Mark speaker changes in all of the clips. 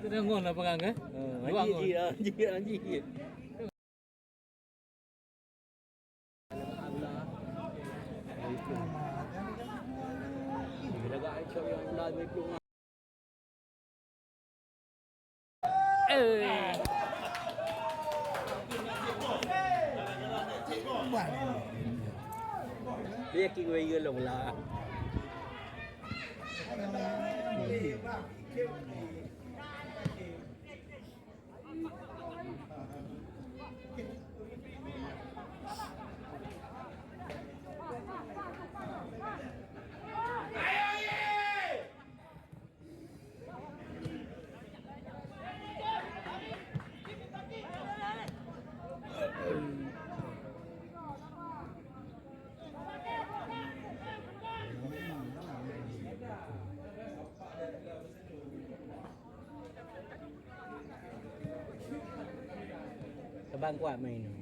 Speaker 1: Dia ngon lah pegang ke?
Speaker 2: Haji Haji. Dia kira dia long lah. Bang kuat main ni.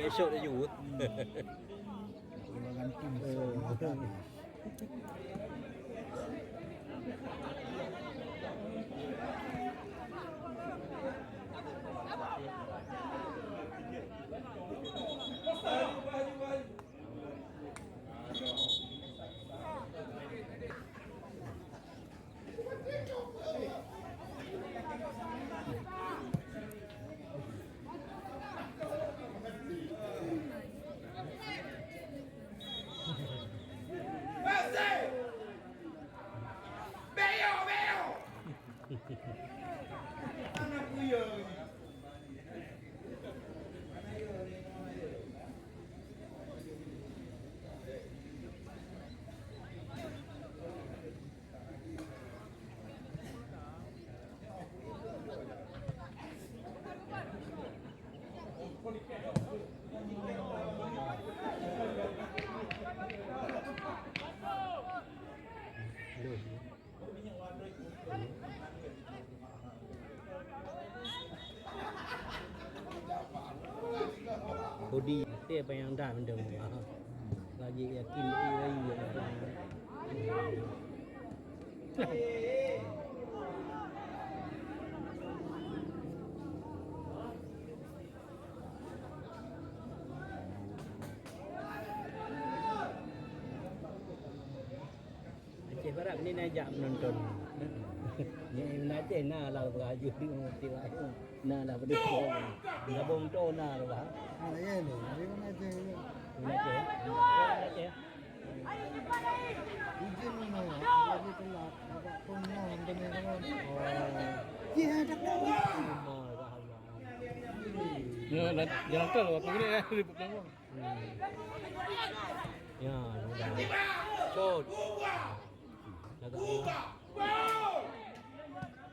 Speaker 2: Esok dah you. Body dia apa yang dah benda lagi yakin dia Aceh Barat ni nak ajak menonton. Ni Aceh nak lah beraju di tiwai. Nak lah berdua. Gabung tu nak lah.
Speaker 3: Ya ni, dia mana Aceh.
Speaker 2: Aceh.
Speaker 3: Izin mana? Jadi telat. Agak penuh benda ni. Ya, dah tahu.
Speaker 1: Ya, jalan tol berapa minit dah liput Pelabuhan.
Speaker 2: Ya, mudah. Shot.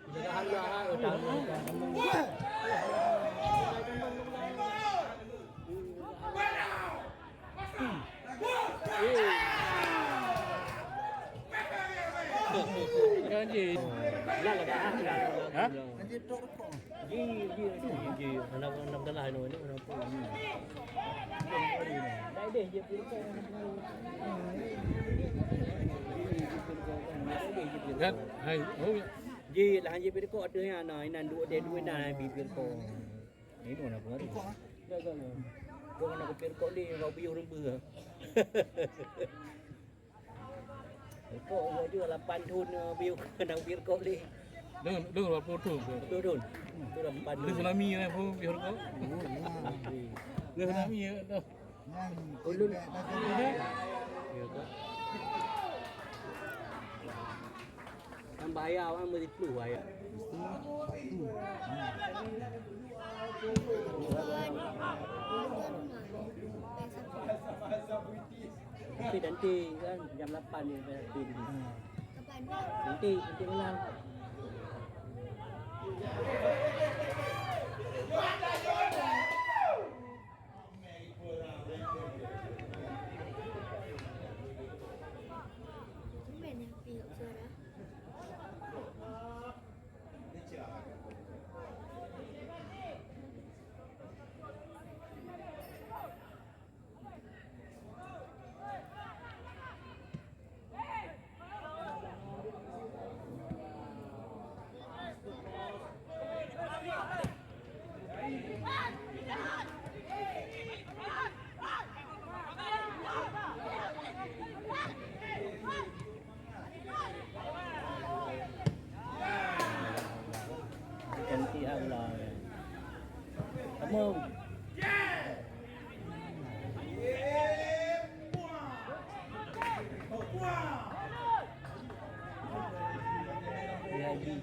Speaker 2: Jaga harga utama.
Speaker 1: Janji.
Speaker 2: Lah dah.
Speaker 1: Ha?
Speaker 3: Nanti tok rokok.
Speaker 2: Ji. Anak kalah ni anak pun. Dah deh je pergi.
Speaker 1: Kan? Hai, oh ya.
Speaker 2: Ji lah je pergi kau ada yang nak inan dua dia dua nak bibir kau. Ini tu nak buat. Dah kan. Kau nak bibir kau ni kau biu remba. Kau dia 8 tahun biu nak bibir kau ni.
Speaker 1: Dengar berapa tu?
Speaker 2: Turun. Tu dah 4
Speaker 1: Dia
Speaker 2: tahun.
Speaker 1: tsunami lah pun biar kau. Dia tsunami ya tu.
Speaker 2: Ulun. Ya ke? Kan bayar kan mesti perlu bayar. nanti kan jam 8 ni nanti.
Speaker 3: Ah.
Speaker 4: Kapan?
Speaker 2: Nanti malam.
Speaker 4: Tumben yang piuk suara.
Speaker 2: Ganti Allah. Kamu ya di